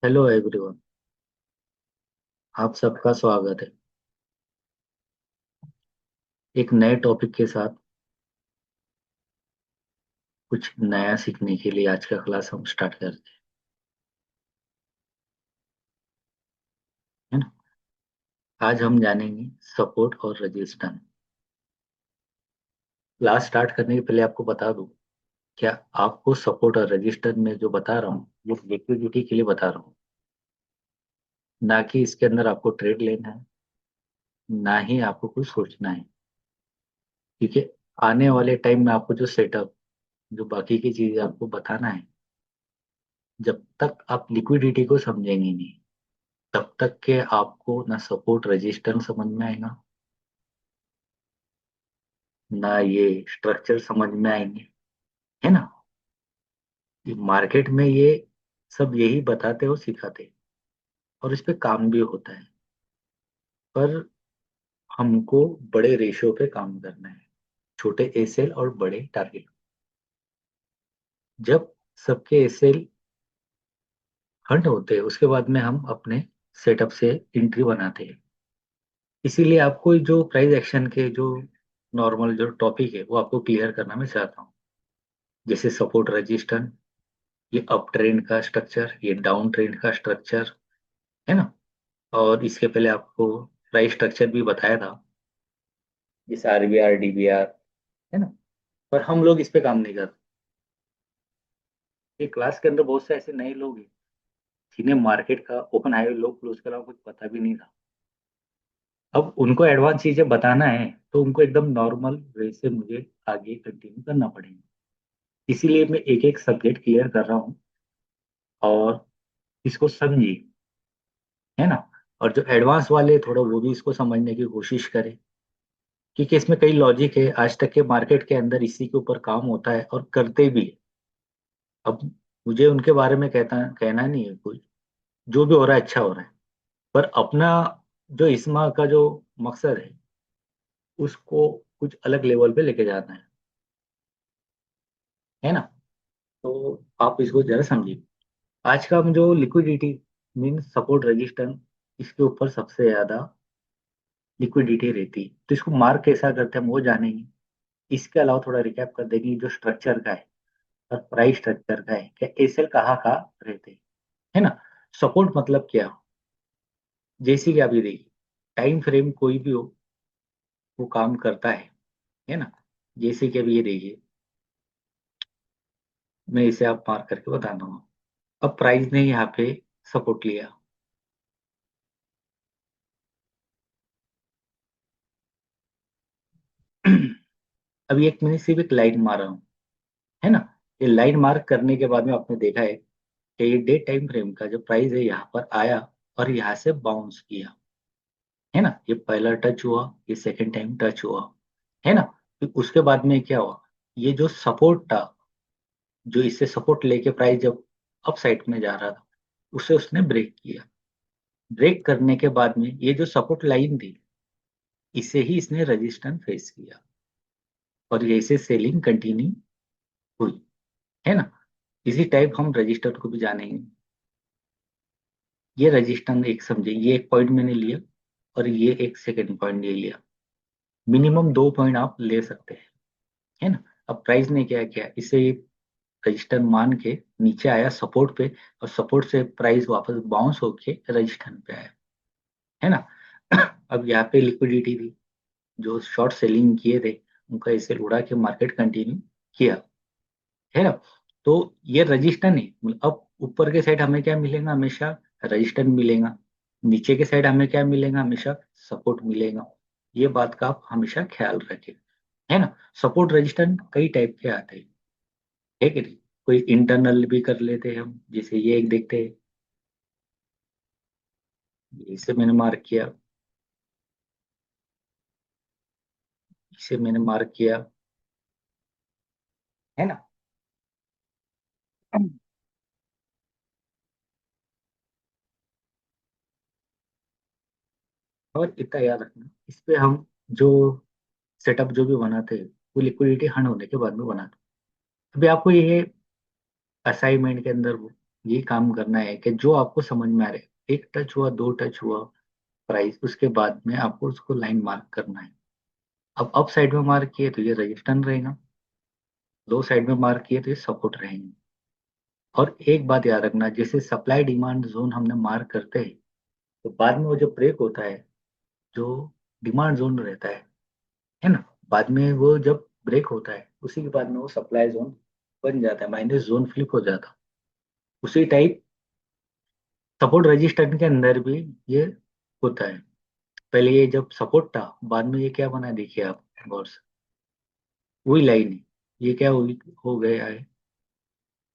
Hello everyone. आप सबका स्वागत है एक नए टॉपिक के साथ। कुछ नया सीखने के लिए आज का क्लास हम स्टार्ट करते हैं ना। आज हम जानेंगे सपोर्ट और रजिस्टेंस। क्लास स्टार्ट करने के पहले आपको बता दूं, क्या आपको सपोर्ट और रजिस्टेंस में जो बता रहा हूँ वो लिक्विडिटी के लिए बता रहा हूँ, ना कि इसके अंदर आपको ट्रेड लेना है, ना ही आपको कुछ सोचना है। क्योंकि आने वाले टाइम में आपको जो सेटअप, जो बाकी की चीजें आपको बताना है, जब तक आप लिक्विडिटी को समझेंगे नहीं तब तक के आपको ना सपोर्ट रेजिस्टेंस समझ में आएगा, ना ये स्ट्रक्चर समझ में आएंगे, है ना। ये मार्केट में ये सब यही बताते हो सिखाते, और इस पे काम भी होता है। पर हमको बड़े रेशियो पे काम करना है, छोटे एसएल और बड़े टारगेट। जब सबके एसएल हट होते हैं उसके बाद में हम अपने सेटअप से एंट्री बनाते हैं। इसीलिए आपको जो प्राइस एक्शन के जो नॉर्मल जो टॉपिक है वो आपको क्लियर करना मैं चाहता हूँ। जैसे सपोर्ट रेजिस्टेंस, ये अप ट्रेंड का स्ट्रक्चर, ये डाउन ट्रेंड का स्ट्रक्चर, है ना। और इसके पहले आपको प्राइस स्ट्रक्चर भी बताया था, जैसे आरबीआर डीबीआर, है ना। पर हम लोग इस पे काम नहीं करते। ये क्लास के अंदर बहुत से ऐसे नए लोग हैं जिन्हें मार्केट का ओपन हाई लो क्लोज का कुछ पता भी नहीं था। अब उनको एडवांस चीजें बताना है तो उनको एकदम नॉर्मल वे से मुझे आगे कंटिन्यू करना पड़ेगा। इसीलिए मैं एक एक सब्जेक्ट क्लियर कर रहा हूँ, और इसको समझिए, है ना। और जो एडवांस वाले थोड़ा वो भी इसको समझने की कोशिश करें, क्योंकि इसमें कई लॉजिक है। आज तक के मार्केट के अंदर इसी के ऊपर काम होता है और करते भी है। अब मुझे उनके बारे में कहना नहीं है कुछ, जो भी हो रहा है अच्छा हो रहा है। पर अपना जो इसमा का जो मकसद है उसको कुछ अलग लेवल पे लेके जाना है ना। तो आप इसको जरा समझिए। आज का हम जो लिक्विडिटी मीन सपोर्ट रेजिस्टेंस, इसके ऊपर सबसे ज्यादा लिक्विडिटी रहती है, तो इसको मार्क कैसा करते हैं हम वो जानेंगे। इसके अलावा थोड़ा रिकैप कर देंगे जो स्ट्रक्चर का है और प्राइस स्ट्रक्चर का है, क्या एसएल कहाँ कहाँ रहते हैं, है ना। सपोर्ट मतलब क्या, जैसे कि आप ये देखिए, टाइम फ्रेम कोई भी हो वो काम करता है ना। जैसे कि अभी ये देखिए, मैं इसे आप मार्क करके बताता हूँ। अब प्राइस ने यहाँ पे सपोर्ट लिया। अभी एक मैंने सिर्फ एक लाइन मारा हूँ, है ना। ये लाइन मार्क करने के बाद में आपने देखा है कि ये डे टाइम फ्रेम का जो प्राइस है यहाँ पर आया और यहाँ से बाउंस किया, है ना। ये पहला टच हुआ, ये सेकंड टाइम टच हुआ, है ना। फिर उसके बाद में क्या हुआ, ये जो सपोर्ट था, जो इससे सपोर्ट लेके प्राइस जब अप साइड में जा रहा था, उसे उसने ब्रेक किया। ब्रेक करने के बाद में ये जो सपोर्ट लाइन थी, इसे ही इसने रेजिस्टेंस फेस किया, और ये इसे सेलिंग कंटिन्यू हुई, है ना। इसी टाइप हम रजिस्टर को भी जानेंगे। ये रजिस्टेंस एक समझे, ये एक पॉइंट मैंने लिया और ये एक सेकंड पॉइंट ले लिया। मिनिमम दो पॉइंट आप ले सकते हैं, है ना। अब प्राइस ने क्या किया, इसे रजिस्टर मान के नीचे आया सपोर्ट पे, और सपोर्ट से प्राइस वापस बाउंस होके रजिस्टर पे आया, है ना। अब यहाँ पे लिक्विडिटी थी, जो शॉर्ट सेलिंग किए थे उनका इसे उड़ा के मार्केट कंटिन्यू किया, है ना। तो ये रजिस्टर नहीं, मतलब अब ऊपर के साइड हमें क्या मिलेगा, हमेशा रजिस्टर मिलेगा। नीचे के साइड हमें क्या मिलेगा, हमेशा सपोर्ट मिलेगा। ये बात का आप हमेशा ख्याल रखें, है ना। सपोर्ट रजिस्टर कई टाइप के आते हैं, है कि नहीं। कोई इंटरनल भी कर लेते हैं हम, जैसे ये एक देखते हैं, इसे मैंने मार्क किया, इसे मैंने मार्क किया, है ना। और इतना याद रखना, इस पे हम जो सेटअप जो भी बनाते हैं वो लिक्विडिटी हन होने के बाद में बनाते हैं। अभी आपको ये असाइनमेंट के अंदर ये काम करना है कि जो आपको समझ में आ रहा है, एक टच हुआ, दो टच हुआ प्राइस, उसके बाद में आपको उसको लाइन मार्क करना है। अब अप साइड में मार्क किए तो ये रजिस्टेंस रहेगा, लो साइड में मार्क किए तो ये सपोर्ट रहेंगे। और एक बात याद रखना, जैसे सप्लाई डिमांड जोन हमने मार्क करते हैं, तो बाद में वो जो ब्रेक होता है, जो डिमांड जोन रहता है ना, बाद में वो जब ब्रेक होता है उसी के बाद में वो सप्लाई जोन बन जाता है, माइनस जोन फ्लिप हो जाता है। उसी टाइप सपोर्ट रजिस्टर के अंदर भी ये होता है। पहले ये जब सपोर्ट था, बाद में ये क्या बना है देखिए आप गौर से, वही लाइन है, ये क्या हो गया है,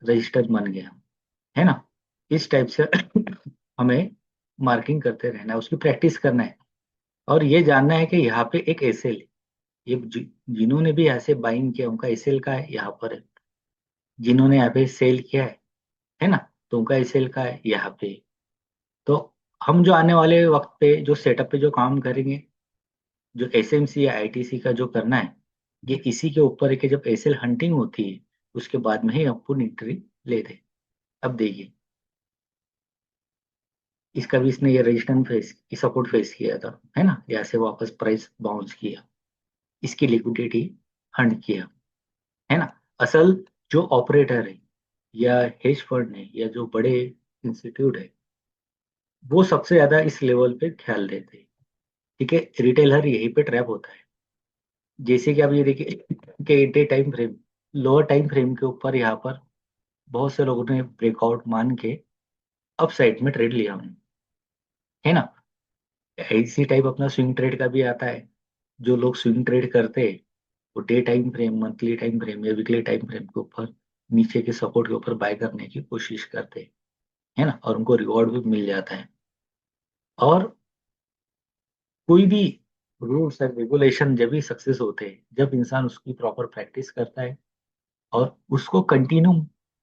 रजिस्टर बन गया, है ना। इस टाइप से हमें मार्किंग करते रहना है, उसकी प्रैक्टिस करना है। और ये जानना है कि यहाँ पे एक एसएल है, ये जिन्होंने भी यहाँ से बाइंग किया उनका एसएल का है यहाँ पर है, जिन्होंने यहाँ पे सेल किया है ना, तो उनका एसएल का है यहाँ पे। तो हम जो आने वाले वक्त पे जो सेटअप पे जो काम करेंगे, जो एसएमसी या आईटीसी का जो करना है, ये इसी के ऊपर है कि जब एसएल हंटिंग होती है उसके बाद में ही अपन एंट्री लेते हैं। अब देखिए, इसका भी इसने ये रेजिस्टेंस फेस, सपोर्ट फेस किया था, है ना, यहाँ से वापस प्राइस बाउंस किया, इसकी लिक्विडिटी हंट किया, है ना। असल जो ऑपरेटर है या हेज फंड है या जो बड़े इंस्टीट्यूट है, वो सबसे ज्यादा इस लेवल पे ख्याल देते हैं। ठीक है, रिटेलर यहीं पे ट्रैप होता है। जैसे कि आप ये देखिए कि day time frame, lower time frame के ऊपर यहाँ पर बहुत से लोगों ने ब्रेकआउट मान के अप साइड में ट्रेड लिया हमने, है ना। इसी टाइप अपना स्विंग ट्रेड का भी आता है। जो लोग स्विंग ट्रेड करते हैं वो day time frame, monthly time frame या वीकली टाइम फ्रेम के ऊपर नीचे के सपोर्ट के ऊपर बाय करने की कोशिश करते हैं, है ना, और उनको रिवॉर्ड भी मिल जाता है। और कोई भी रूल्स एंड रेगुलेशन जब भी सक्सेस होते हैं जब इंसान उसकी प्रॉपर प्रैक्टिस करता है और उसको कंटिन्यू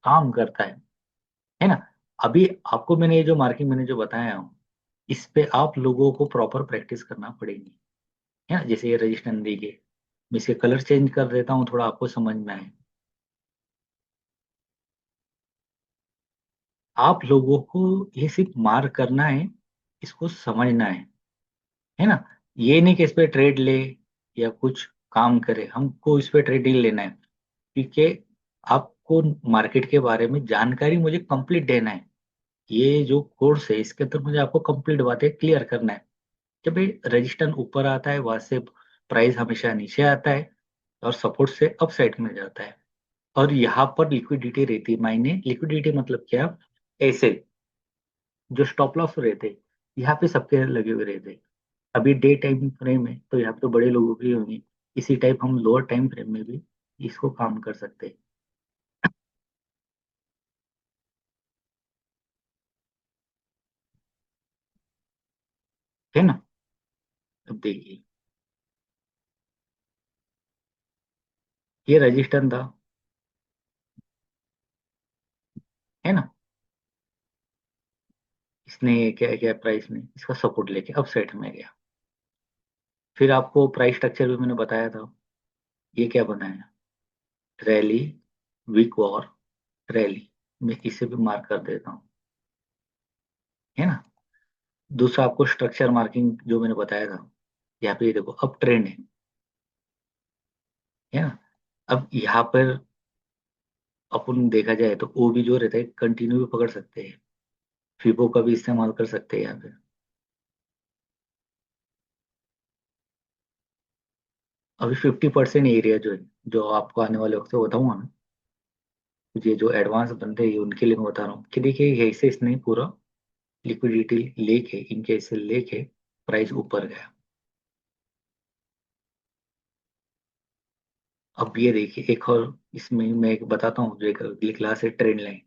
काम करता है ना। अभी आपको मैंने ये जो मार्किंग मैंने जो बताया हूँ, इस पे आप लोगों को प्रॉपर प्रैक्टिस करना पड़ेगी, है ना। जैसे ये रजिस्टर देखिए, मैं इसके कलर चेंज कर देता हूँ थोड़ा आपको समझ में आए। आप लोगों को ये सिर्फ मार्क करना है, इसको समझना है ना। ये नहीं कि इस पे ट्रेड ले या कुछ काम करे, हमको इस पे ट्रेड ही लेना है, क्योंकि आपको मार्केट के बारे में जानकारी मुझे कंप्लीट देना है। ये जो कोर्स है इसके अंदर मुझे आपको कंप्लीट बातें क्लियर करना है। जब भी रजिस्टर ऊपर आता है वहां से प्राइस हमेशा नीचे आता है और सपोर्ट से अप साइड में जाता है। और यहाँ पर लिक्विडिटी रहती है, मायने लिक्विडिटी मतलब क्या, ऐसे जो स्टॉप लॉस रहते हैं यहाँ पे सबके लगे हुए रहते हैं। अभी डे टाइम फ्रेम है तो यहाँ पे तो बड़े लोगों की होंगी, इसी टाइप हम लोअर टाइम फ्रेम में भी इसको काम कर सकते हैं, है ना। अब देखिए, ये रजिस्टर था, है ना। इसने क्या किया, प्राइस ने इसका सपोर्ट लेके अप साइड में गया। फिर आपको प्राइस स्ट्रक्चर भी मैंने बताया था, ये क्या बनाया, रैली, वीक वॉर, रैली, मैं इसे भी मार्क कर देता हूँ, है ना। दूसरा आपको स्ट्रक्चर मार्किंग जो मैंने बताया था, यहाँ पे ये देखो अब ट्रेंड है ना। अब यहाँ पर अपन देखा जाए तो ओ भी जो रहता है कंटिन्यू भी पकड़ सकते हैं, फिबो का भी इस्तेमाल कर सकते हैं यहाँ पे। अभी 50% एरिया जो है, जो आपको आने वाले वक्त में बताऊंगा ना, ये जो एडवांस बंदे हैं उनके लिए मैं बता रहा हूँ कि देखिए यही से इसने पूरा लिक्विडिटी लेके, इनके से लेके प्राइस ऊपर गया। अब ये देखिए एक और इसमें मैं एक बताता हूँ, जो एक अगली क्लास है ट्रेंड लाइन।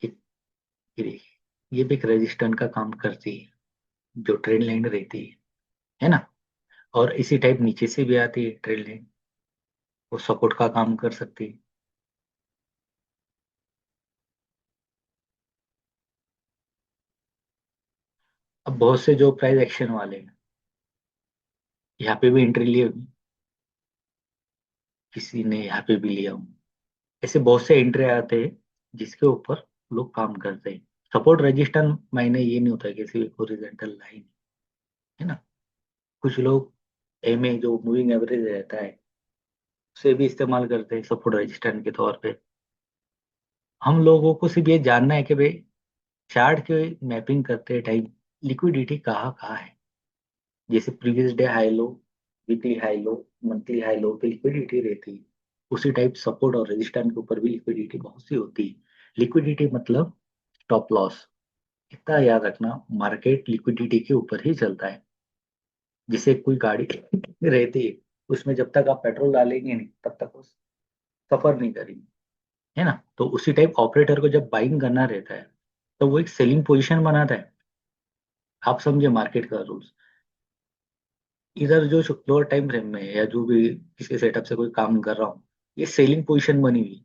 ये देखिए, ये भी एक रेजिस्टेंट का काम करती है, जो ट्रेंड लाइन रहती है ना। और इसी टाइप नीचे से भी आती है ट्रेंड लाइन, वो सपोर्ट का काम कर सकती है। अब बहुत से जो प्राइस एक्शन वाले हैं, यहाँ पे भी एंट्री लिए होंगे, किसी ने यहाँ पे भी लिया होगा। ऐसे बहुत से एंट्री आते हैं जिसके ऊपर लोग काम करते हैं। सपोर्ट रेजिस्टेंस मायने ये नहीं होता है कि सिर्फ हॉरिजॉन्टल लाइन, है ना। कुछ लोग एम ए जो मूविंग एवरेज रहता है उसे भी इस्तेमाल करते हैं सपोर्ट रेजिस्टेंस के तौर पे। हम लोगों को सिर्फ ये जानना है कि भाई चार्ट के मैपिंग करते टाइम लिक्विडिटी कहाँ कहाँ है। जैसे previous day high low, weekly high low, monthly high low पे लिक्विडिटी रहती है, उसी टाइप सपोर्ट और रेजिस्टेंस के ऊपर भी लिक्विडिटी बहुत सी होती है। लिक्विडिटी मतलब स्टॉप लॉस। इतना याद रखना, मार्केट लिक्विडिटी के ऊपर ही चलता है। जिसे कोई गाड़ी रहती है, उसमें जब तक आप पेट्रोल डालेंगे नहीं तब तक वो सफर नहीं करेगी, है ना। तो उसी टाइप ऑपरेटर को जब बाइंग करना रहता है तो वो एक सेलिंग पोजीशन बनाता है। आप समझे मार्केट का रूल्स। इधर जो लोअर टाइम फ्रेम में है या जो भी किसी सेटअप से कोई काम कर रहा हूँ, ये सेलिंग पोजीशन बनी हुई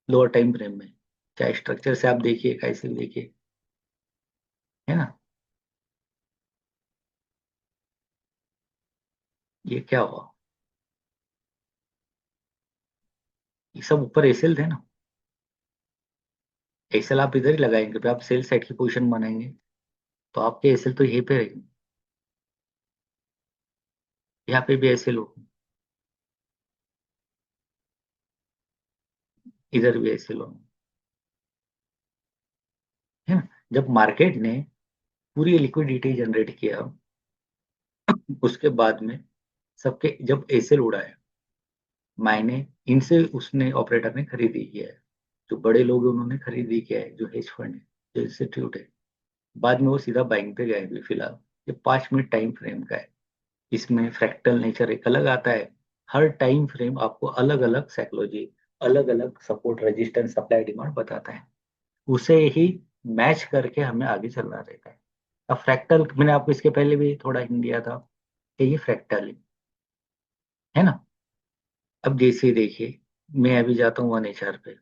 लोअर टाइम फ्रेम में। चाहे स्ट्रक्चर से आप देखिए, कैसे भी देखिए, है ना। ये क्या हुआ, ये सब ऊपर एसएल थे ना। एसएल आप इधर ही लगाएंगे, फिर आप सेल साइड की पोजीशन बनाएंगे तो आपके एसएल तो यहीं पे रहेंगे। यहाँ पे भी एसएल हो, इधर भी एसएल हो, है ना। जब मार्केट ने पूरी लिक्विडिटी जनरेट किया, उसके बाद में सबके जब एसएल उड़ाया, मायने इनसे उसने ऑपरेटर ने खरीदी किया है। जो बड़े लोग हैं उन्होंने खरीदी किया है, जो हेज फंड है, जो इंस्टीट्यूट है। बाद में वो सीधा बाइंग पे गए अभी फिलहाल। ये 5 मिनट टाइम फ्रेम का है। इसमें फ्रैक्टल नेचर एक अलग आता है। हर टाइम फ्रेम आपको अलग अलग साइकोलॉजी, अलग अलग सपोर्ट रेजिस्टेंस सप्लाई डिमांड बताता है। उसे ही मैच करके हमें आगे चलना रहता है। अब फ्रैक्टल मैंने आपको इसके पहले भी थोड़ा हिंट दिया था कि ये फ्रैक्टल है ना। अब जैसे देखिए, मैं अभी जाता हूँ वन एच आर पे।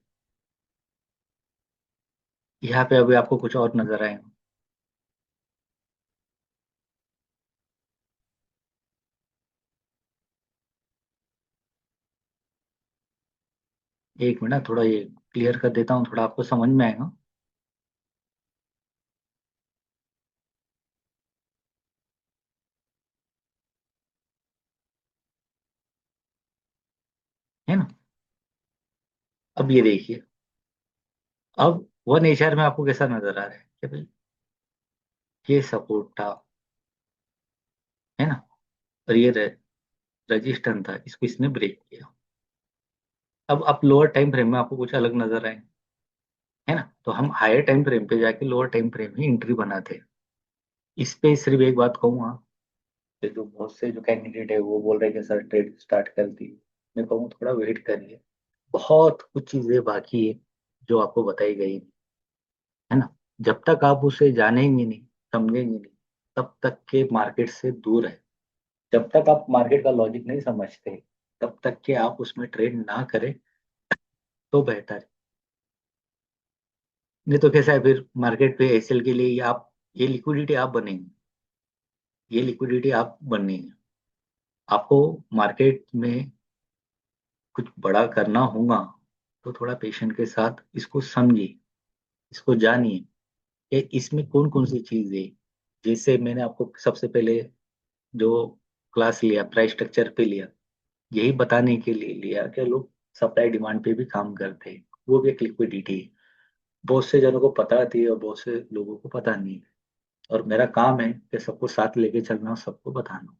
यहाँ पे अभी आपको कुछ और नजर आएगा। एक मिनट, थोड़ा ये क्लियर कर देता हूँ, थोड़ा आपको समझ में आएगा, है ना। अब ये देखिए, अब वन एच आर में आपको कैसा नजर आ रहा है कि भाई ये सपोर्ट था, है ना, और ये रजिस्टेंस था, इसको इसने ब्रेक किया। अब आप लोअर टाइम फ्रेम में आपको कुछ अलग नजर आए, है ना। तो हम हायर टाइम फ्रेम पे जाके लोअर टाइम फ्रेम में एंट्री बनाते हैं। इस पे सिर्फ एक बात कहूंगा कि जो बहुत से जो कैंडिडेट है वो बोल रहे हैं कि सर ट्रेड स्टार्ट कर दी। मैं कहूँ थोड़ा वेट करिए, बहुत कुछ चीजें बाकी है जो आपको बताई गई, है ना। जब तक आप उसे जानेंगे नहीं, समझेंगे नहीं, तब तक के मार्केट से दूर है। जब तक आप मार्केट का लॉजिक नहीं समझते, तब तक के आप उसमें ट्रेड ना करें तो बेहतर है। नहीं तो कैसा है फिर मार्केट पे एसएल के लिए ये लिक्विडिटी आप बनेंगे, ये लिक्विडिटी आप बनेंगे। आपको मार्केट में कुछ बड़ा करना होगा तो थोड़ा पेशेंट के साथ इसको समझिए, इसको जानिए कि इसमें कौन कौन सी चीज है। जैसे मैंने आपको सबसे पहले जो क्लास लिया प्राइस स्ट्रक्चर पे लिया, यही बताने के लिए लिया कि लोग सप्लाई डिमांड पे भी काम करते हैं, वो भी एक लिक्विडिटी है। बहुत से जनों को पता थी और बहुत से लोगों को पता नहीं है, और मेरा काम है कि सबको साथ लेके चलना और सबको बताना।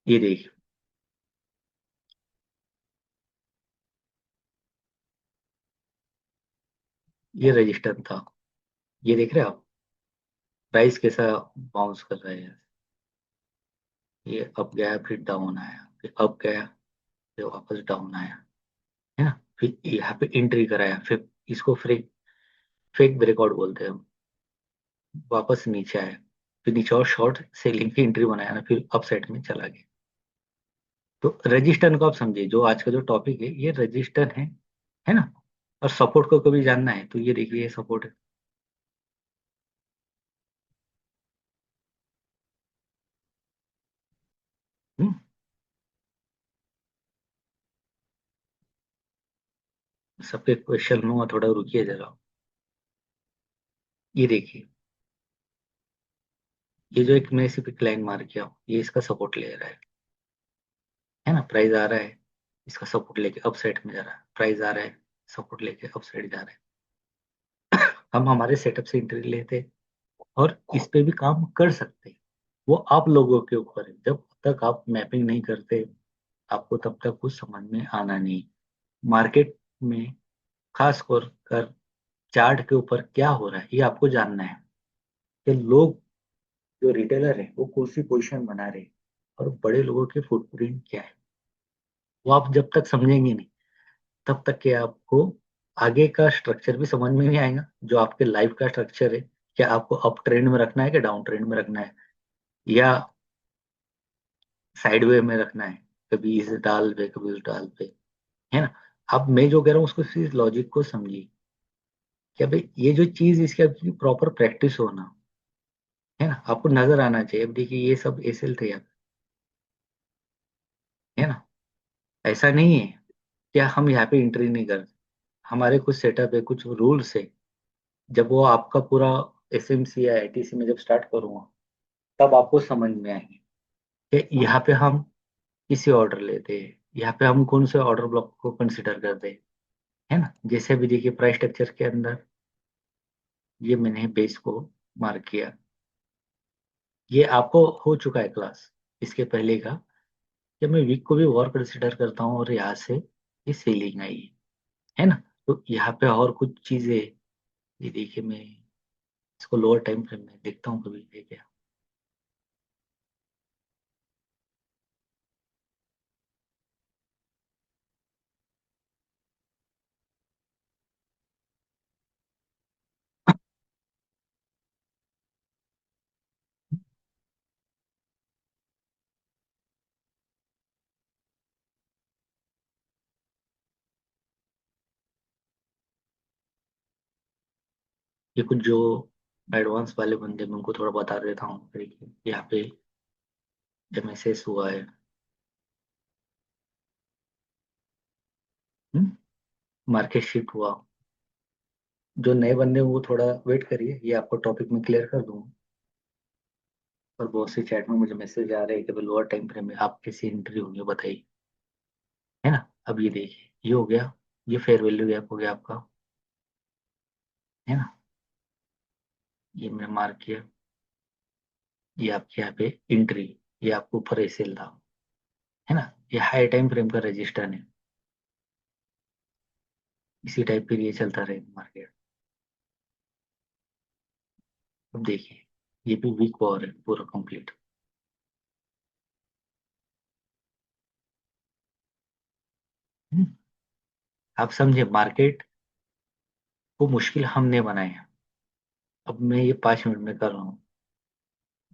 ये देखिए, ये रजिस्टर था, ये देख रहे हैं आप, प्राइस कैसा बाउंस कर रहा है। ये अप गया, फिर डाउन आया, फिर अप गया, फिर वापस डाउन आया, है ना। फिर यहाँ पे एंट्री कराया, फिर इसको फेक फेक ब्रेकआउट बोलते हैं हम। वापस नीचे आया, फिर नीचे और शॉर्ट सेलिंग की एंट्री बनाया ना, फिर अप साइड में चला गया। तो रजिस्टर को आप समझिए, जो आज का जो टॉपिक है ये रजिस्टर है ना। और सपोर्ट को कभी जानना है तो ये देखिए, ये सपोर्ट है। हम्म, सबके क्वेश्चन लूंगा, थोड़ा रुकिए जरा। ये देखिए, ये जो एक मैं सिर्फ एक लाइन मार किया हूँ, ये इसका सपोर्ट ले रहा है ना, प्राइस आ रहा है, इसका सपोर्ट लेके अप साइड में जा रहा है, प्राइस आ रहा है, सपोर्ट लेके अप साइड जा रहा है। हम हमारे सेटअप से एंट्री लेते और इस पे भी काम कर सकते हैं। वो आप लोगों के ऊपर है, जब तक आप मैपिंग नहीं करते आपको तब तक कुछ समझ में आना नहीं। मार्केट में खास कर चार्ट के ऊपर क्या हो रहा है ये आपको जानना है, कि लोग जो रिटेलर है वो कौन सी पोजीशन बना रहे हैं और बड़े लोगों के फुटप्रिंट क्या है। वो आप जब तक समझेंगे नहीं तब तक के आपको आगे का स्ट्रक्चर भी समझ में नहीं आएगा, जो आपके लाइफ का स्ट्रक्चर है। क्या आपको अप ट्रेंड में रखना है कि डाउन ट्रेंड में रखना है, या साइड वे में रखना है, कभी इस डाल पे कभी उस डाल पे, है ना। अब मैं जो कह रहा हूँ उसको इस लॉजिक को समझिए, कि भाई ये जो चीज इसकी आपकी प्रॉपर प्रैक्टिस होना, है ना, आपको नजर आना चाहिए। अब देखिए ये सब एसएल थे आप, है ना। ऐसा नहीं है क्या हम यहाँ पे एंट्री नहीं करते, हमारे कुछ सेटअप है, कुछ रूल्स है। जब वो आपका पूरा एसएमसी या आईटीसी में जब स्टार्ट करूंगा तब आपको समझ में आएंगे कि यहाँ पे हम किसी ऑर्डर लेते हैं, यहाँ पे हम कौन से ऑर्डर ब्लॉक को कंसिडर करते हैं, है ना। जैसे भी देखिए प्राइस स्ट्रक्चर के अंदर ये मैंने बेस को मार्क किया, ये आपको हो चुका है क्लास इसके पहले का, कि मैं वीक को भी और कंसिडर करता हूँ और यहाँ से ये सेलिंग आई है ना। तो यहाँ पे और कुछ चीजें, ये देखिए मैं इसको लोअर टाइम फ्रेम में देखता हूँ कभी, है क्या। ये कुछ जो एडवांस वाले बंदे मैं उनको थोड़ा बता देता हूँ। देखिए यहाँ पे एमएसएस हुआ है, मार्केट शिफ्ट हुआ। जो नए बंदे हैं वो थोड़ा वेट करिए, ये आपको टॉपिक में क्लियर कर दूंगा। और बहुत से चैट में मुझे मैसेज आ रहे हैं कि लोअर टाइम फ्रेम में आप कैसी एंट्री होगी बताइए, है ना। अब ये देखिए ये हो गया, ये फेयर वैल्यू गैप हो गया आपका, है ना। ये मैंने मार्क किया, ये आपके यहाँ पे एंट्री, ये आपको ऊपर एसेल था, है ना। ये हाई टाइम फ्रेम का रजिस्टर है, इसी टाइप फिर ये चलता रहेगा मार्केट। अब देखिए ये भी वीक पावर है पूरा कंप्लीट। आप समझे, मार्केट को मुश्किल हमने बनाया है। अब मैं ये 5 मिनट में कर रहा हूँ,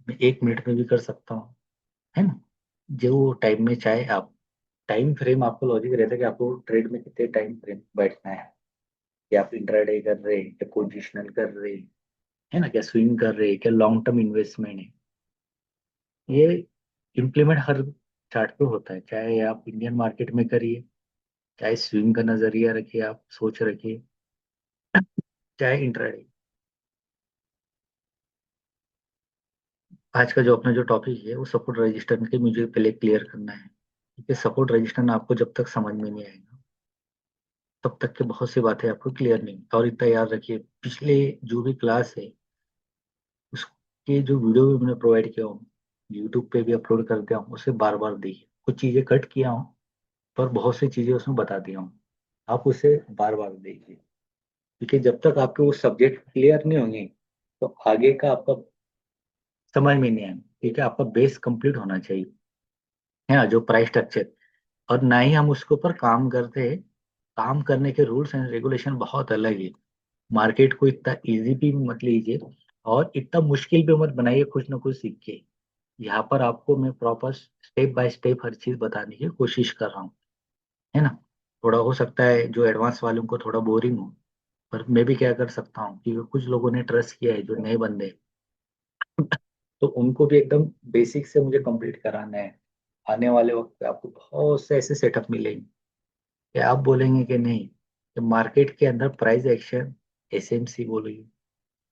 मैं 1 मिनट में भी कर सकता हूँ, है ना। जो टाइम में चाहे आप, टाइम फ्रेम आपको लॉजिक रहता है कि आपको ट्रेड में कितने टाइम फ्रेम बैठना है, कि आप इंट्राडे कर रहे हैं, क्या पोजिशनल कर रहे हैं, है ना, क्या स्विंग कर रहे हैं, क्या लॉन्ग टर्म इन्वेस्टमेंट है। ये इम्प्लीमेंट हर चार्ट पे होता है, चाहे आप इंडियन मार्केट में करिए, चाहे स्विंग का नजरिया रखिए, आप सोच रखिए, चाहे इंट्राडे। आज का जो अपना जो टॉपिक है वो सपोर्ट रजिस्टर के मुझे पहले क्लियर करना है, क्योंकि सपोर्ट रजिस्टर आपको जब तक समझ में नहीं आएगा तब तक के बहुत सी बातें आपको क्लियर नहीं। और इतना याद रखिए, पिछले जो भी क्लास है उसके जो वीडियो भी मैंने प्रोवाइड किया हूँ, यूट्यूब पे भी अपलोड कर दिया हूँ, उसे बार बार देखिए। कुछ चीज़ें कट किया हूँ पर बहुत सी चीज़ें उसमें बता दिया हूँ, आप उसे बार बार देखिए। क्योंकि जब तक आपके वो सब्जेक्ट क्लियर नहीं होंगे तो आगे का आपका समझ में नहीं आएगा। ठीक है, आपका बेस कंप्लीट होना चाहिए, है ना, जो प्राइस स्ट्रक्चर। और ना ही हम उसके ऊपर काम करते हैं, काम करने के रूल्स एंड रेगुलेशन बहुत अलग है। मार्केट को इतना इजी भी मत लीजिए और इतना मुश्किल भी मत बनाइए, कुछ ना कुछ सीख के। यहाँ पर आपको मैं प्रॉपर स्टेप बाय स्टेप हर चीज बताने की कोशिश कर रहा हूँ, है ना। थोड़ा हो सकता है जो एडवांस वालों को थोड़ा बोरिंग हो, पर मैं भी क्या कर सकता हूँ, क्योंकि कुछ लोगों ने ट्रस्ट किया है जो नए बंदे हैं, तो उनको भी एकदम बेसिक से मुझे कंप्लीट कराना है। आने वाले वक्त पे आपको बहुत से ऐसे सेटअप मिलेंगे कि आप बोलेंगे कि नहीं, कि मार्केट के अंदर प्राइस एक्शन, एसएमसी बोलिए,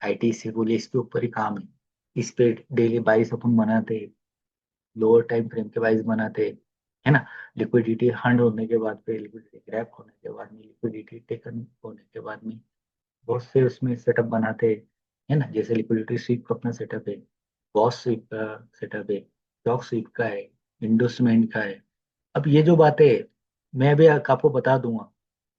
आईटीसी बोलिए, इसके ऊपर ही काम है। इस पे डेली बाइस अपन बनाते हैं, लोअर टाइम फ्रेम के वाइज बनाते हैं, है ना। लिक्विडिटी हंड होने के बाद पे, लिक्विडिटी क्रैप होने के बाद में, लिक्विडिटी टेकन होने के बाद में बहुत से उसमें सेटअप बनाते हैं, है ना। जैसे लिक्विडिटी स्वीप का अपना सेटअप है, बॉस स्वीप का सेटअप है, स्टॉक स्वीप का है, इंडोसमेंट का है। अब ये जो बातें है, मैं भी आपको बता दूंगा,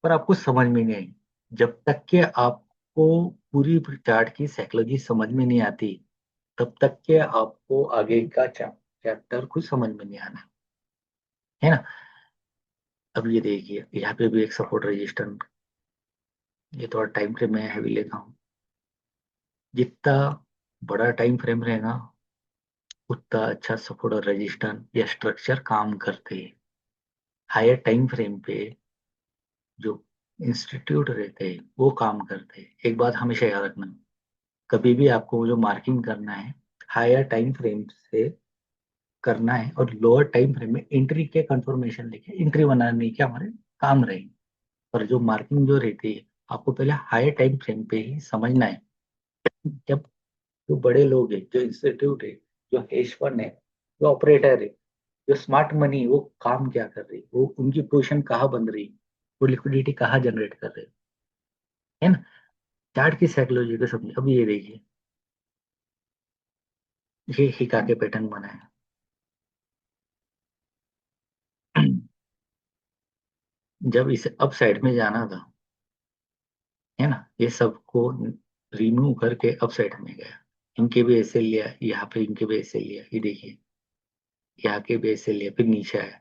पर आपको समझ में नहीं आई जब तक कि आपको पूरी चार्ट की साइकोलॉजी समझ में नहीं आती, तब तक के आपको आगे का चैप्टर कुछ समझ में नहीं आना, है ना। अब ये देखिए, यहाँ पे भी एक सपोर्ट रजिस्टर, ये थोड़ा टाइम फ्रेम में हैवी लेता हूँ। जितना बड़ा टाइम फ्रेम रहेगा, उतना अच्छा सपोर्ट और रजिस्टर या स्ट्रक्चर काम करते हैं। हायर टाइम फ्रेम पे जो इंस्टीट्यूट रहते हैं वो काम करते हैं। एक बात हमेशा याद रखना, कभी भी आपको जो मार्किंग करना है, हायर टाइम फ्रेम से करना है, और लोअर टाइम फ्रेम में एंट्री के कंफर्मेशन लेके एंट्री बनाने के हमारे काम रहेंगे। पर जो मार्किंग जो रहती है, आपको पहले हायर टाइम फ्रेम पे ही समझना है। जब जो बड़े लोग हैं, जो इंस्टीट्यूट है, जो हेज फंड है, जो ऑपरेटर है, जो स्मार्ट मनी, वो काम क्या कर रही है, वो उनकी पोजीशन कहाँ बन रही है, वो लिक्विडिटी कहाँ जनरेट कर रहे हैं, है ना। चार्ट की साइकोलॉजी को समझिए। अब ये देखिए, ये हिका के पैटर्न बनाए। जब इसे अप साइड में जाना था, है ना, ये सबको रिमूव करके अप साइड में गया। इनके भी ऐसे लिया, यहाँ पे इनके भी ऐसे लिया, ये देखिए, यहाँ के भी ऐसे लिया, फिर नीचे आया,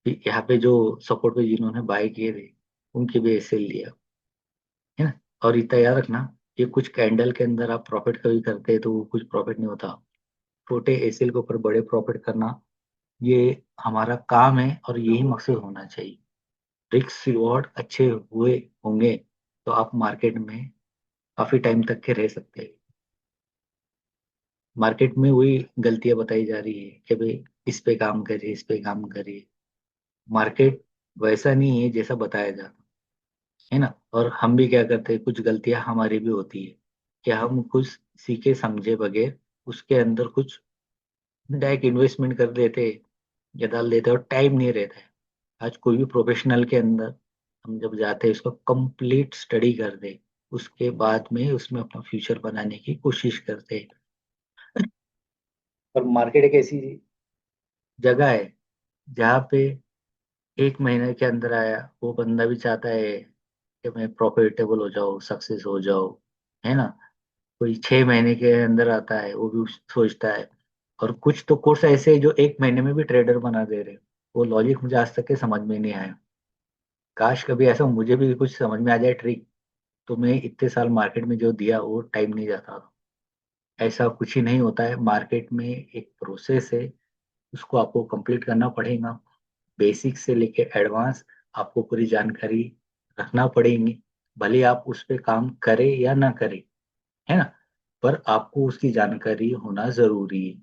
फिर यहाँ पे जो सपोर्ट पे जिन्होंने बाय किए थे, उनके भी ऐसे लिया, है ना। और इतना याद रखना, ये कुछ कैंडल के अंदर आप प्रॉफिट कभी करते हैं तो वो कुछ प्रॉफिट नहीं होता। छोटे एसएल के ऊपर बड़े प्रॉफिट करना, ये हमारा काम है, और यही मकसद होना चाहिए। रिस्क रिवॉर्ड अच्छे हुए होंगे तो आप मार्केट में काफी टाइम तक के रह सकते हैं। मार्केट में वही गलतियां बताई जा रही है कि भाई इस पे काम करिए, इस पे काम करिए। मार्केट वैसा नहीं है जैसा बताया जाता है ना। और हम भी क्या करते हैं, कुछ गलतियां हमारी भी होती है कि हम कुछ सीखे समझे बगैर उसके अंदर कुछ डायरेक्ट इन्वेस्टमेंट कर देते हैं या डाल देते हैं, और टाइम नहीं रहता है। आज कोई भी प्रोफेशनल के अंदर हम जब जाते हैं, उसको कंप्लीट स्टडी कर दे, उसके बाद में उसमें अपना फ्यूचर बनाने की कोशिश करते हैं। और मार्केट एक ऐसी जगह है जहाँ पे एक महीने के अंदर आया, वो बंदा भी चाहता है कि मैं प्रॉफिटेबल हो जाऊँ, सक्सेस हो जाऊँ, है ना। कोई 6 महीने के अंदर आता है, वो भी सोचता है। और कुछ तो कोर्स ऐसे है जो एक महीने में भी ट्रेडर बना दे रहे हैं। वो लॉजिक मुझे आज तक के समझ में नहीं आया। काश कभी ऐसा मुझे भी कुछ समझ में आ जाए ट्रिक, तो मैं इतने साल मार्केट में जो दिया वो टाइम नहीं जाता। ऐसा कुछ ही नहीं होता है। मार्केट में एक प्रोसेस है, उसको आपको कंप्लीट करना पड़ेगा। बेसिक से लेके एडवांस आपको पूरी जानकारी रखना पड़ेगी। भले आप उस पर काम करें या ना करें, है ना, पर आपको उसकी जानकारी होना जरूरी है।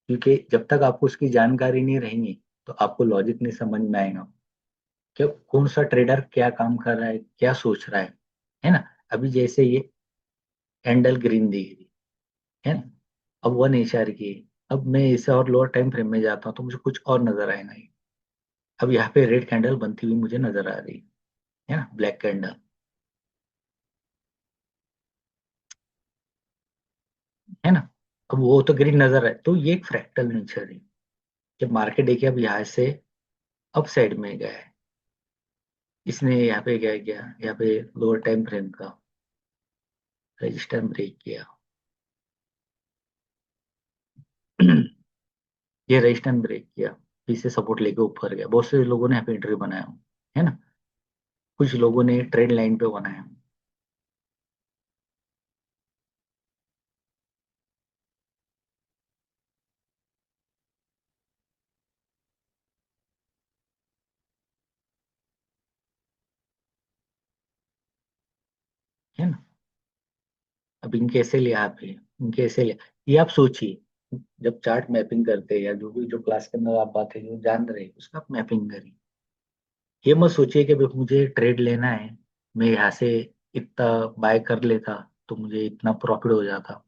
क्योंकि जब तक आपको उसकी जानकारी नहीं रहेगी, तो आपको लॉजिक नहीं समझ में आएगा कि कौन सा ट्रेडर क्या काम कर रहा है, क्या सोच रहा है ना। अभी जैसे ये कैंडल ग्रीन दिख रही है ना, अब 1 HR की है। अब मैं इसे और लोअर टाइम फ्रेम में जाता हूँ तो मुझे कुछ और नजर आएगा ये। अब यहाँ पे रेड कैंडल बनती हुई मुझे नजर आ रही है ना, ब्लैक कैंडल, है ना। अब वो तो ग्रीन नजर है, तो ये एक फ्रैक्टल नेचर है। जब मार्केट देखिए अब यहाँ से अप साइड में गया है, इसने यहाँ पे क्या किया, यहाँ पे लोअर टाइम फ्रेम का रजिस्टर ब्रेक किया। ये रजिस्टर ब्रेक किया, फिर से सपोर्ट लेके ऊपर गया। बहुत से लोगों ने यहाँ पे एंट्री बनाया हो, है ना। कुछ लोगों ने ट्रेड लाइन पे बनाया हो, है ना। अब इनके ऐसे लिया, आप इनके ऐसे लिया, ये आप सोचिए, जब चार्ट मैपिंग करते हैं या जो भी जो क्लास के अंदर आप बातें जो जान रहे हैं उसका आप मैपिंग करिए। ये मत सोचिए कि भाई मुझे ट्रेड लेना है, मैं यहाँ से इतना बाय कर लेता तो मुझे इतना प्रॉफिट हो जाता।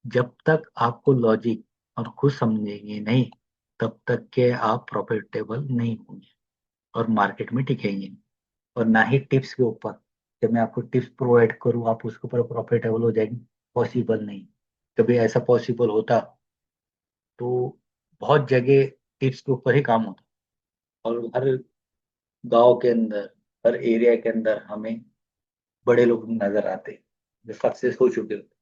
जब तक आपको लॉजिक और खुद समझेंगे नहीं, तब तक के आप प्रॉफिटेबल नहीं होंगे और मार्केट में टिकेंगे। और ना ही टिप्स के ऊपर, जब मैं आपको टिप्स प्रोवाइड करूँ आप उसके ऊपर प्रॉफिटेबल हो जाएंगे, पॉसिबल नहीं। कभी ऐसा पॉसिबल होता तो बहुत जगह टिप्स के ऊपर ही काम होता, और हर गांव के अंदर, हर एरिया के अंदर हमें बड़े लोग नजर आते जो सक्सेस हो चुके होते।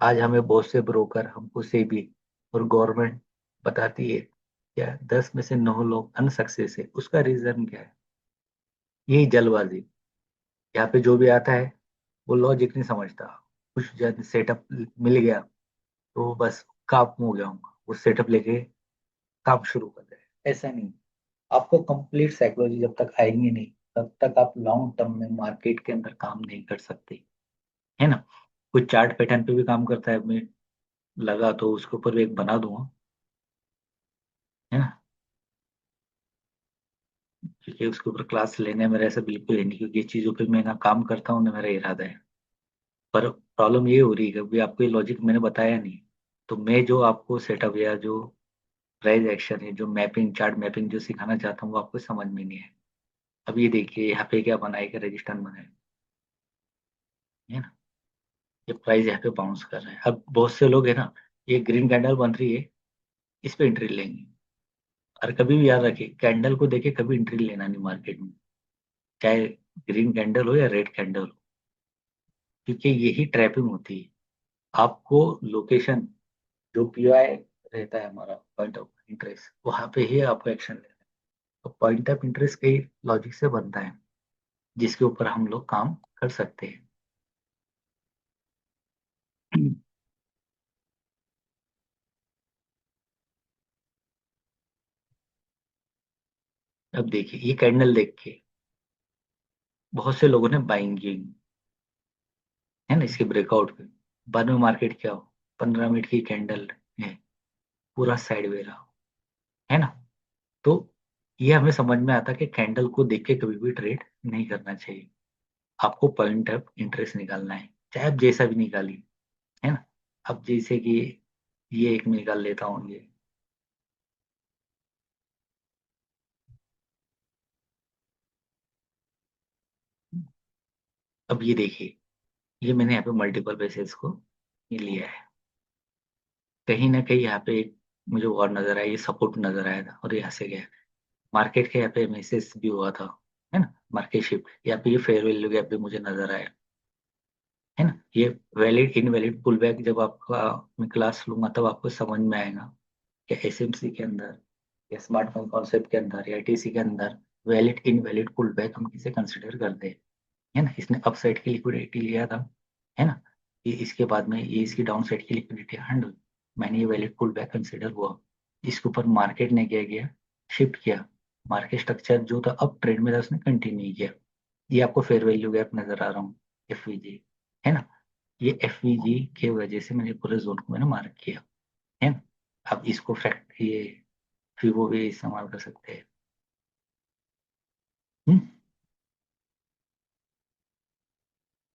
आज हमें बहुत से ब्रोकर, हमको सेबी और गवर्नमेंट बताती है क्या 10 में से 9 लोग अनसक्सेस है। उसका रीजन क्या है? यही जल्दबाजी। यहाँ पे जो भी आता है वो लॉजिक नहीं समझता। कुछ जब सेटअप मिल गया तो बस काम हो गया हूँ, वो सेटअप लेके काम शुरू कर दे। ऐसा नहीं। आपको कंप्लीट साइकोलॉजी जब तक आएंगी नहीं, तब तक आप लॉन्ग टर्म में मार्केट के अंदर काम नहीं कर सकते, है ना। कुछ चार्ट पैटर्न पे भी काम करता है, मैं लगा तो उसके ऊपर भी एक बना दूंगा, है ना। क्योंकि उसके ऊपर क्लास लेने मेरा ऐसा बिल्कुल है नहीं, क्योंकि ये चीज़ों पे मैं ना काम करता हूँ ना मेरा इरादा है। पर प्रॉब्लम ये हो रही है कि अभी आपको ये लॉजिक मैंने बताया नहीं। तो मैं जो आपको सेटअप या जो प्राइस एक्शन है, जो मैपिंग, चार्ट मैपिंग जो सिखाना चाहता हूँ वो आपको समझ में नहीं है। अब ये देखिए यहाँ पे क्या बनाए, कि रजिस्टर बनाए, है ना। ये प्राइस यहाँ पे बाउंस कर रहा है। अब बहुत से लोग है ना, ये ग्रीन कैंडल बन रही है, इस पे एंट्री लेंगे। और कभी भी याद रखिए, कैंडल को देखे कभी एंट्री लेना नहीं मार्केट में, चाहे ग्रीन कैंडल हो या रेड कैंडल हो, क्योंकि यही ट्रैपिंग होती है। आपको लोकेशन, जो पीओआई रहता है हमारा पॉइंट ऑफ इंटरेस्ट, वहां पे ही आपको एक्शन लेना है। तो पॉइंट ऑफ इंटरेस्ट कई लॉजिक से बनता है, जिसके ऊपर हम लोग काम कर सकते हैं। अब देखिए ये कैंडल देख के बहुत से लोगों ने बाइंग की, है ना, इसके ब्रेकआउट पे। बाद में मार्केट क्या हो, 15 मिनट की कैंडल है, पूरा साइडवे रहा, है ना। तो ये हमें समझ में आता है कि कैंडल को देख के कभी भी ट्रेड नहीं करना चाहिए। आपको पॉइंट ऑफ इंटरेस्ट निकालना है, चाहे आप जैसा भी निकालिए, है ना। अब जैसे कि ये एक में निकाल लेता हूँ ये। अब ये देखिए, ये मैंने यहाँ पे मल्टीपल बेसिस को ये लिया है। कहीं ना कहीं यहाँ पे एक मुझे और नजर आया, ये सपोर्ट नजर आया था और यहाँ से गया। मार्केट के यहाँ पे मैसेज भी हुआ था, है ना, मार्केट शिफ्ट। यहाँ पे ये फेयर वैल्यू गैप भी मुझे नजर आया, है ना। ये वैलिड इनवैलिड पुल बैक जब आपका मैं क्लास लूंगा तब आपको समझ में आएगा कि एसएमसी के अंदर या स्मार्टफोन कॉन्सेप्ट के अंदर या टीसी के अंदर वैलिड इनवैलिड पुल बैक हम किसे कंसिडर करते हैं, है ना। इसने अप साइड की लिक्विडिटी लिया था, है ना। ये इसके बाद में ये इसकी डाउन साइड की लिक्विडिटी हैंडल, मैंने ये वैलिड पुल बैक कंसिडर हुआ। इसके ऊपर मार्केट ने क्या किया, शिफ्ट किया। मार्केट स्ट्रक्चर जो था अब ट्रेंड में था उसने कंटिन्यू किया। ये आपको फेयर वैल्यू गैप नजर आ रहा हूँ, एफवीजी, है ना। ये एफवीजी के वजह से मैंने पूरे जोन को मैंने मार्क किया, है ना। अब इसको फैक्ट ये फिबो भी इस्तेमाल कर सकते हैं। हम्म,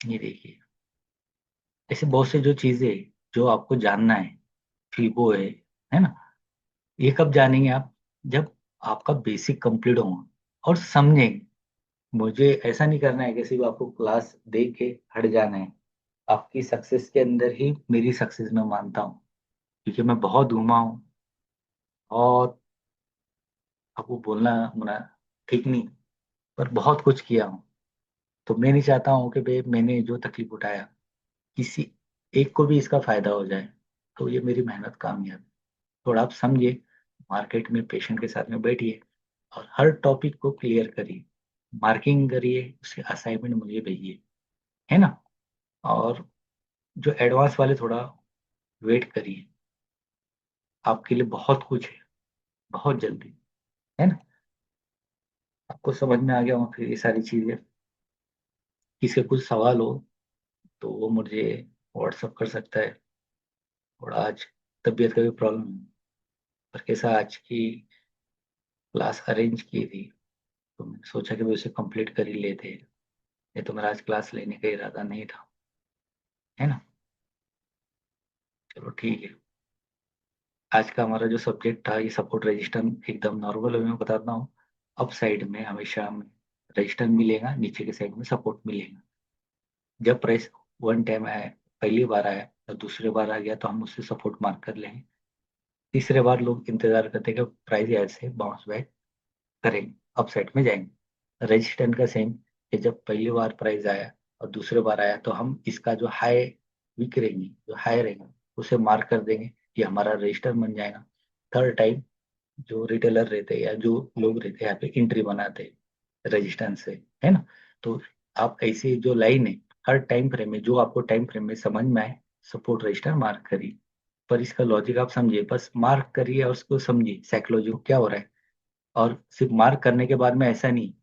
ये देखिए, ऐसे बहुत से जो चीजें जो आपको जानना है, फिबो है ना। ये कब जानेंगे आप, जब आपका बेसिक कंप्लीट होगा और समझेंगे। मुझे ऐसा नहीं करना है कि सिर्फ आपको क्लास देख के हट जाना है। आपकी सक्सेस के अंदर ही मेरी सक्सेस मैं मानता हूँ, क्योंकि मैं बहुत घूमा हूँ और आपको बोलना मुना ठीक नहीं, पर बहुत कुछ किया हूँ। तो मैं नहीं चाहता हूँ कि भाई मैंने जो तकलीफ उठाया किसी एक को भी इसका फायदा हो जाए। तो ये मेरी मेहनत कामयाब। थोड़ा आप समझिए, मार्केट में पेशेंट के साथ में बैठिए और हर टॉपिक को क्लियर करिए, मार्किंग करिए, उसके असाइनमेंट मुझे भेजिए, है ना। और जो एडवांस वाले थोड़ा वेट करिए, आपके लिए बहुत कुछ है, बहुत जल्दी, है ना। आपको समझ में आ गया हो फिर ये सारी चीजें। किसी का कुछ सवाल हो तो वो मुझे व्हाट्सअप कर सकता है थोड़ा आज। तबीयत का भी प्रॉब्लम है। पर कैसा आज की क्लास अरेंज की थी, तो मैंने सोचा कि वो उसे कंप्लीट कर ही लेते हैं। ये तो मेरा आज क्लास लेने का इरादा नहीं था, है ना। चलो ठीक है। आज का हमारा जो सब्जेक्ट था ये सपोर्ट रजिस्टर, एकदम नॉर्मल वे में बताता हूँ। अप साइड में हमेशा हमें रजिस्टर मिलेगा, नीचे के साइड में सपोर्ट मिलेगा। जब प्राइस वन टाइम आया, पहली बार आया और दूसरी बार आ गया, तो हम उससे सपोर्ट मार्क कर लेंगे। तीसरे बार लोग इंतजार करते हैं कि प्राइस ऐसे बाउंस बैक करेंगे, अप साइड में जाएंगे। रजिस्टेंस का सेम, कि जब पहली बार प्राइस आया और दूसरी बार आया, तो हम इसका जो हाई विक रहेंगे, जो हाई रहेगा, उसे मार्क कर देंगे, कि हमारा रजिस्टर बन जाएगा। थर्ड टाइम जो रिटेलर रहते हैं या जो लोग रहते हैं यहाँ पे एंट्री बनाते हैं रेजिस्टेंस से, है ना। तो आप ऐसे जो लाइन है, हर टाइम फ्रेम में, जो आपको टाइम फ्रेम में समझ में आए, सपोर्ट रजिस्टर मार्क करिए। पर इसका लॉजिक आप समझिए, बस मार्क करिए और उसको समझिए साइकोलॉजी क्या हो रहा है। और सिर्फ मार्क करने के बाद में ऐसा नहीं,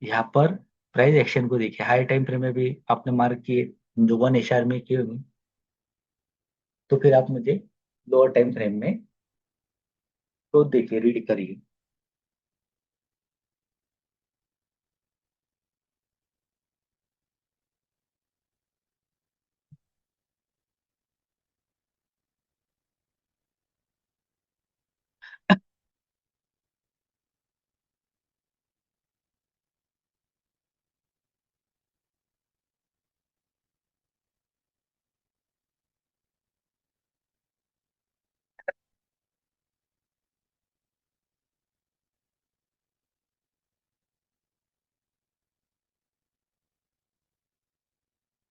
यहाँ पर प्राइस एक्शन को देखिए। हाई टाइम फ्रेम में भी आपने मार्क किए, जो 1 HR में किए होंगे, तो फिर आप मुझे लोअर टाइम फ्रेम में तो देखिए, रीड करिए।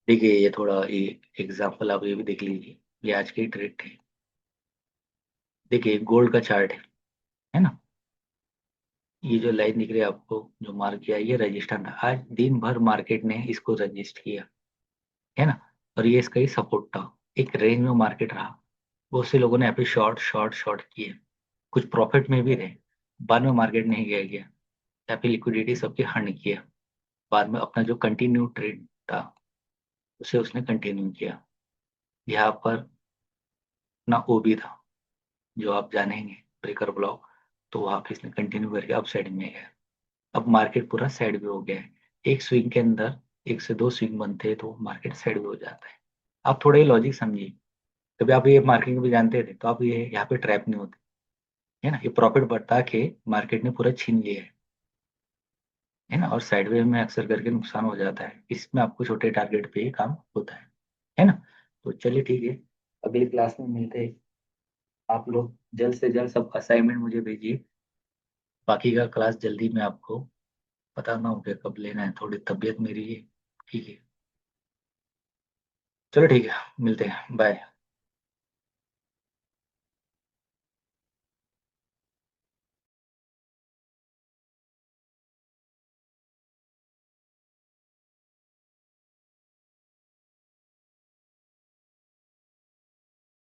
देखिए, ये थोड़ा ये एग्जाम्पल आप ये भी देख लीजिए। ये आज की ट्रेड है। देखिए, गोल्ड का चार्ट है ना। ये जो लाइन दिख रही है आपको, जो मार्क किया, ये रजिस्टर था। आज दिन भर मार्केट ने इसको रजिस्ट किया, है ना। और ये इसका ही सपोर्ट था। एक रेंज में मार्केट रहा। बहुत से लोगों ने यहाँ पे शॉर्ट शॉर्ट शॉर्ट किए, कुछ प्रॉफिट में भी रहे। बाद में मार्केट नहीं गया गया, यहाँ पे लिक्विडिटी सबके हंड किया। बाद में अपना जो कंटिन्यू ट्रेड था, उसे उसने कंटिन्यू किया। यहाँ पर ना ओ भी था, जो आप जानेंगे, ब्रेकर ब्लॉक। तो वहां पे इसने कंटिन्यू करके अप साइड में गया। अब मार्केट पूरा साइड में हो गया है। एक स्विंग के अंदर 1 से 2 स्विंग बनते हैं, तो मार्केट साइड में हो जाता है। आप थोड़ा ये लॉजिक समझिए। कभी आप ये मार्केटिंग भी जानते थे, तो आप ये यहाँ पे ट्रैप नहीं होते, है ना। ये प्रॉफिट बढ़ा के मार्केट ने पूरा छीन लिया है ना। और साइडवेज में अक्सर करके नुकसान हो जाता है, इसमें आपको छोटे टारगेट पे ही काम होता है ना। तो चलिए ठीक है, अगली क्लास में मिलते हैं। आप लोग जल्द से जल्द सब असाइनमेंट मुझे भेजिए। बाकी का क्लास जल्दी मैं आपको बताना होगा कब लेना है, थोड़ी तबीयत मेरी है। ठीक है, चलो ठीक है, मिलते हैं, बाय।